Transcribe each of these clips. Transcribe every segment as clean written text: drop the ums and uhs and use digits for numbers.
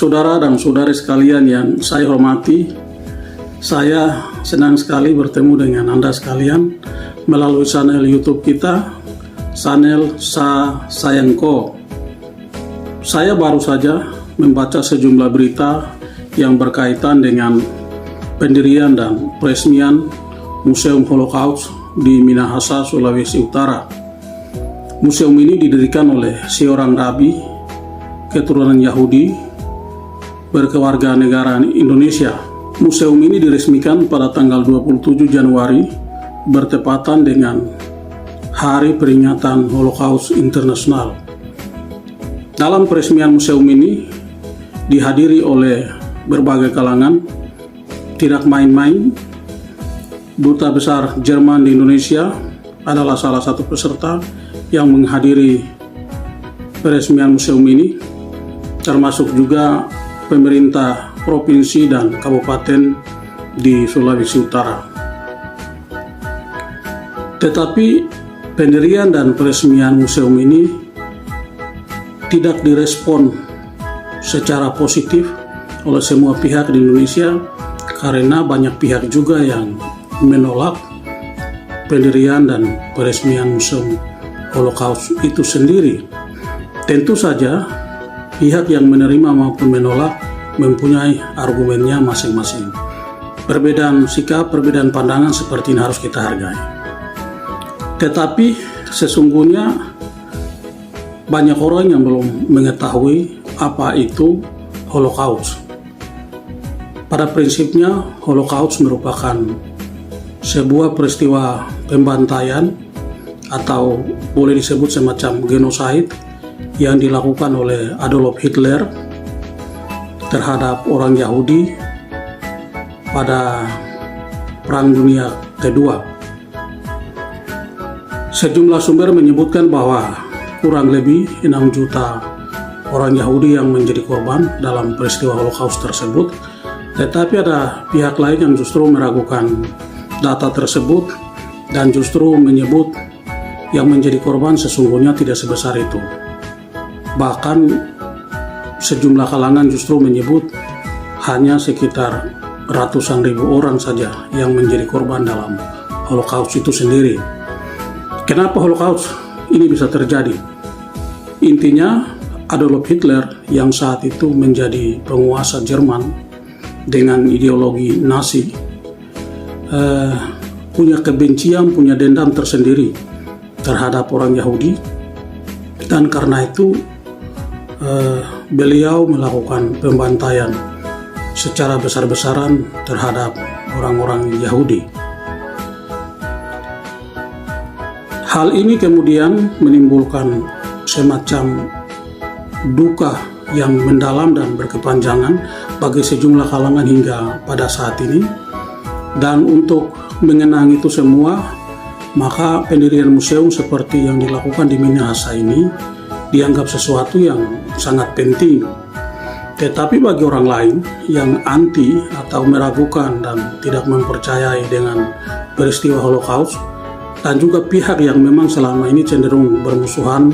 Saudara dan saudari sekalian yang saya hormati, saya senang sekali bertemu dengan Anda sekalian melalui channel YouTube kita, channel Sayangko. Saya baru saja membaca sejumlah berita yang berkaitan dengan pendirian dan peresmian Museum Holocaust di Minahasa, Sulawesi Utara. Museum ini didirikan oleh seorang rabi keturunan Yahudi berkewarganegaraan Indonesia. Museum ini diresmikan pada tanggal 27 Januari bertepatan dengan Hari Peringatan Holocaust Internasional. Dalam peresmian museum ini dihadiri oleh berbagai kalangan, tidak main-main. Duta Besar Jerman di Indonesia adalah salah satu peserta yang menghadiri peresmian museum ini, termasuk juga pemerintah provinsi dan kabupaten di Sulawesi Utara. Tetapi pendirian dan peresmian museum ini tidak direspon secara positif oleh semua pihak di Indonesia, karena banyak pihak juga yang menolak pendirian dan peresmian Museum Holocaust itu sendiri. Tentu saja pihak yang menerima maupun menolak mempunyai argumennya masing-masing. Perbedaan sikap, perbedaan pandangan seperti ini harus kita hargai. Tetapi sesungguhnya banyak orang yang belum mengetahui apa itu Holocaust. Pada prinsipnya, Holocaust merupakan sebuah peristiwa pembantaian atau boleh disebut semacam genocide yang dilakukan oleh Adolf Hitler terhadap orang Yahudi pada Perang Dunia Kedua. Sejumlah sumber menyebutkan bahwa kurang lebih 6 juta orang Yahudi yang menjadi korban dalam peristiwa Holocaust tersebut, tetapi ada pihak lain yang justru meragukan data tersebut dan justru menyebut yang menjadi korban sesungguhnya tidak sebesar itu. Bahkan sejumlah kalangan justru menyebut hanya sekitar ratusan ribu orang saja yang menjadi korban dalam Holocaust itu sendiri. Kenapa Holocaust ini bisa terjadi? Intinya, Adolf Hitler yang saat itu menjadi penguasa Jerman dengan ideologi Nazi punya kebencian, punya dendam tersendiri terhadap orang Yahudi, dan karena itu beliau melakukan pembantaian secara besar-besaran terhadap orang-orang Yahudi. Hal ini kemudian menimbulkan semacam duka yang mendalam dan berkepanjangan bagi sejumlah kalangan hingga pada saat ini. Dan untuk mengenang itu semua, maka pendirian museum seperti yang dilakukan di Minahasa ini dianggap sesuatu yang sangat penting. Tetapi bagi orang lain yang anti atau meragukan dan tidak mempercayai dengan peristiwa Holocaust, dan juga pihak yang memang selama ini cenderung bermusuhan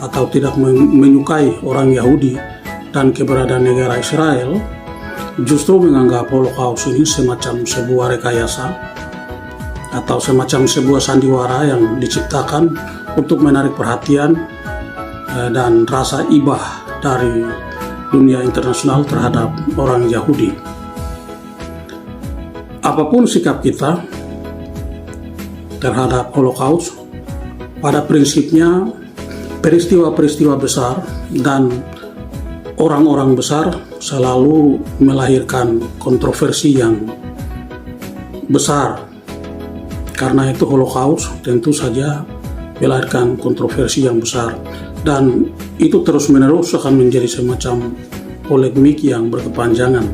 atau tidak menyukai orang Yahudi dan keberadaan negara Israel, justru menganggap Holocaust ini semacam sebuah rekayasa atau semacam sebuah sandiwara yang diciptakan untuk menarik perhatian dan rasa ibah dari dunia internasional terhadap orang Yahudi. Apapun sikap kita terhadap Holocaust, pada prinsipnya peristiwa-peristiwa besar dan orang-orang besar selalu melahirkan kontroversi yang besar. Karena itu Holocaust tentu saja melahirkan kontroversi yang besar, dan itu terus-menerus akan menjadi semacam polemik yang berkepanjangan.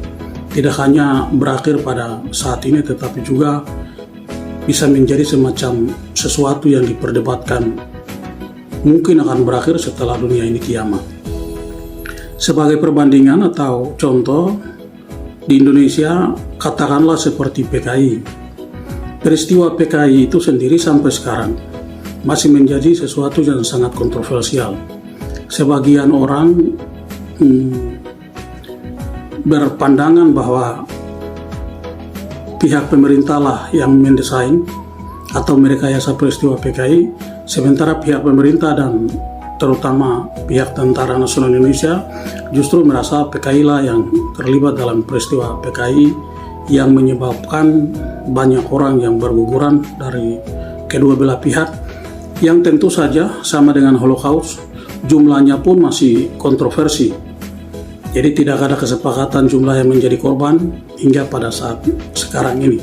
Tidak hanya berakhir pada saat ini, tetapi juga bisa menjadi semacam sesuatu yang diperdebatkan, mungkin akan berakhir setelah dunia ini kiamat. Sebagai perbandingan atau contoh, di Indonesia katakanlah seperti PKI. Peristiwa PKI itu sendiri sampai sekarang masih menjadi sesuatu yang sangat kontroversial. Sebagian orang berpandangan bahwa pihak pemerintah lah yang mendesain atau merekayasa peristiwa PKI, sementara pihak pemerintah dan terutama pihak Tentara Nasional Indonesia justru merasa PKI lah yang terlibat dalam peristiwa PKI yang menyebabkan banyak orang yang berguguran dari kedua belah pihak, yang tentu saja sama dengan Holocaust, jumlahnya pun masih kontroversi. Jadi tidak ada kesepakatan jumlah yang menjadi korban hingga pada saat sekarang ini.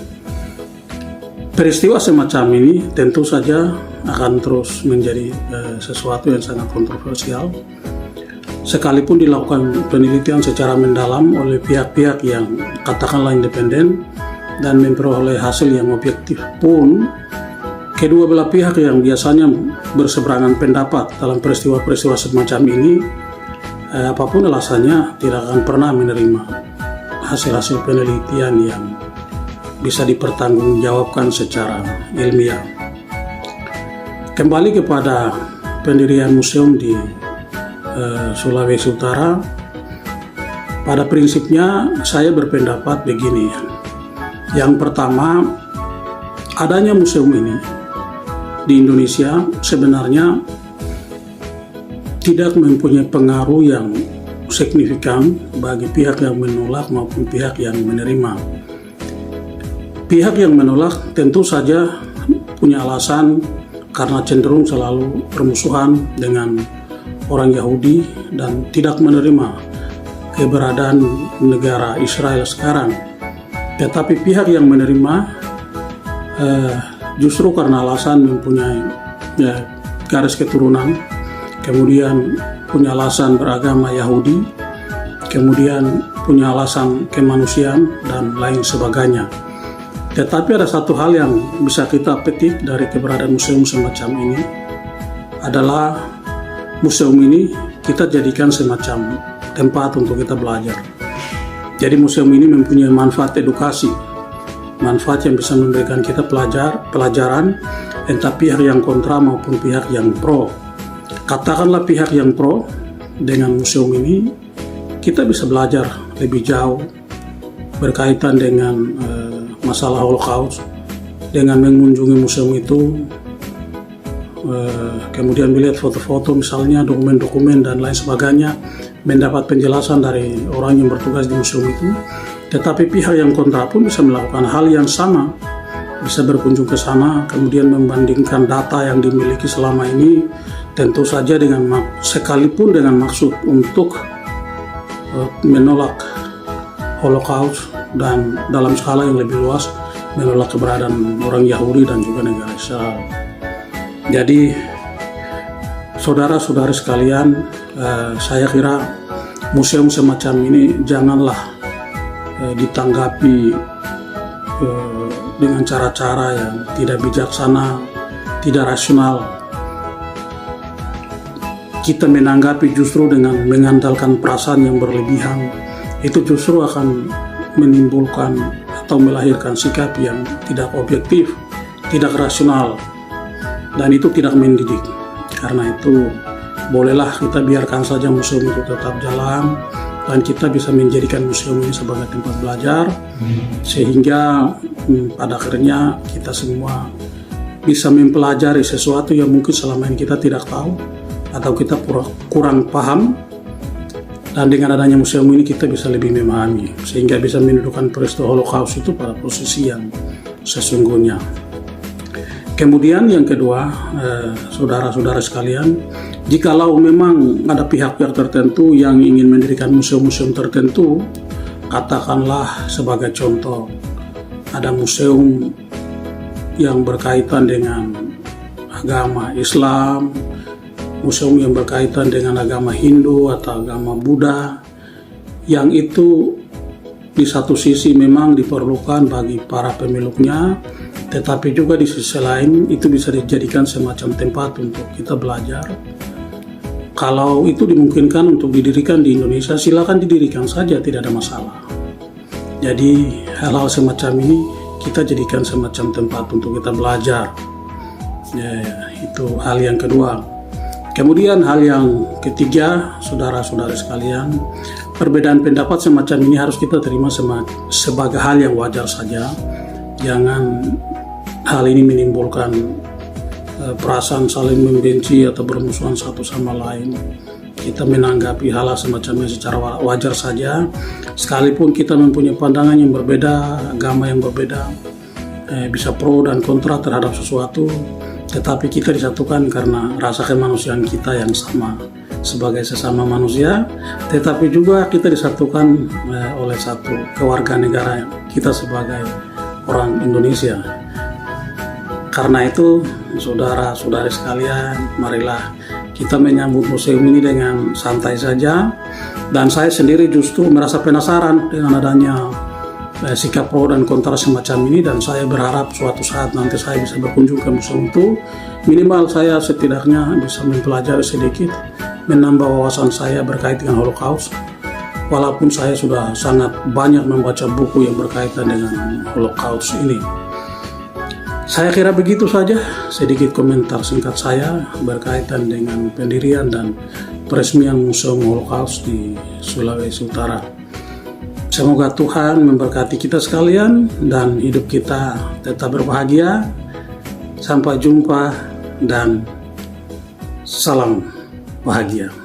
Peristiwa semacam ini tentu saja akan terus menjadi sesuatu yang sangat kontroversial, sekalipun dilakukan penelitian secara mendalam oleh pihak-pihak yang katakanlah independen dan memperoleh hasil yang objektif pun, kedua belah pihak yang biasanya berseberangan pendapat dalam peristiwa-peristiwa semacam ini, apapun alasannya, tidak akan pernah menerima hasil-hasil penelitian yang bisa dipertanggungjawabkan secara ilmiah. Kembali kepada pendirian museum di Sulawesi Utara, pada prinsipnya saya berpendapat begini. Yang pertama, adanya museum ini di Indonesia sebenarnya tidak mempunyai pengaruh yang signifikan bagi pihak yang menolak maupun pihak yang menerima. Pihak yang menolak tentu saja punya alasan karena cenderung selalu bermusuhan dengan orang Yahudi dan tidak menerima keberadaan negara Israel sekarang. Tetapi pihak yang menerima justru karena alasan mempunyai garis keturunan, kemudian punya alasan beragama Yahudi, kemudian punya alasan kemanusiaan dan lain sebagainya. Tetapi ada satu hal yang bisa kita petik dari keberadaan museum semacam ini adalah museum ini kita jadikan semacam tempat untuk kita belajar. Jadi museum ini mempunyai manfaat edukasi, manfaat yang bisa memberikan kita pelajaran, entah pihak yang kontra maupun pihak yang pro. Katakanlah pihak yang pro, dengan museum ini kita bisa belajar lebih jauh berkaitan dengan masalah Holocaust, dengan mengunjungi museum itu, kemudian melihat foto-foto misalnya, dokumen-dokumen dan lain sebagainya, mendapat penjelasan dari orang yang bertugas di museum itu. Tetapi pihak yang kontra pun bisa melakukan hal yang sama, bisa berkunjung ke sana, kemudian membandingkan data yang dimiliki selama ini, tentu saja sekalipun dengan maksud untuk menolak Holocaust dan dalam skala yang lebih luas menolak keberadaan orang Yahudi dan juga negara Israel. Jadi saudara-saudara sekalian, saya kira museum semacam ini janganlah ditanggapi dengan cara-cara yang tidak bijaksana, tidak rasional. Kita menanggapi justru dengan mengandalkan perasaan yang berlebihan, itu justru akan menimbulkan atau melahirkan sikap yang tidak objektif, tidak rasional, dan itu tidak mendidik. Karena itu bolehlah kita biarkan saja museum itu tetap jalan, dan kita bisa menjadikan museum ini sebagai tempat belajar, sehingga pada akhirnya kita semua bisa mempelajari sesuatu yang mungkin selama ini kita tidak tahu atau kita kurang paham. Dan dengan adanya museum ini kita bisa lebih memahami, sehingga bisa mendudukan peristiwa Holocaust itu pada posisi yang sesungguhnya. Kemudian yang kedua, saudara-saudara sekalian, jikalau memang ada pihak-pihak tertentu yang ingin mendirikan museum-museum tertentu, katakanlah sebagai contoh, ada museum yang berkaitan dengan agama Islam, museum yang berkaitan dengan agama Hindu atau agama Buddha, yang itu di satu sisi memang diperlukan bagi para pemiliknya, tetapi juga di sisi lain itu bisa dijadikan semacam tempat untuk kita belajar. Kalau itu dimungkinkan untuk didirikan di Indonesia, silakan didirikan saja, tidak ada masalah. Jadi hal-hal semacam ini kita jadikan semacam tempat untuk kita belajar. Ya, itu hal yang kedua. Kemudian hal yang ketiga, saudara-saudara sekalian, perbedaan pendapat semacam ini harus kita terima sebagai hal yang wajar saja. Jangan hal ini menimbulkan perasaan saling membenci atau bermusuhan satu sama lain. Kita menanggapi hal semacamnya secara wajar saja, sekalipun kita mempunyai pandangan yang berbeda, agama yang berbeda, bisa pro dan kontra terhadap sesuatu, tetapi kita disatukan karena rasa kemanusiaan kita yang sama sebagai sesama manusia, tetapi juga kita disatukan oleh satu kewarganegaraan kita sebagai orang Indonesia. Karena itu, saudara-saudari sekalian, marilah kita menyambut museum ini dengan santai saja. Dan saya sendiri justru merasa penasaran dengan adanya sikap pro dan kontra semacam ini, dan saya berharap suatu saat nanti saya bisa berkunjung ke museum itu. Minimal saya setidaknya bisa mempelajari sedikit, menambah wawasan saya berkait dengan Holocaust. Walaupun saya sudah sangat banyak membaca buku yang berkaitan dengan Holocaust ini. Saya kira begitu saja sedikit komentar singkat saya berkaitan dengan pendirian dan peresmian Museum Holocaust di Sulawesi Utara. Semoga Tuhan memberkati kita sekalian dan hidup kita tetap berbahagia. Sampai jumpa dan salam bahagia.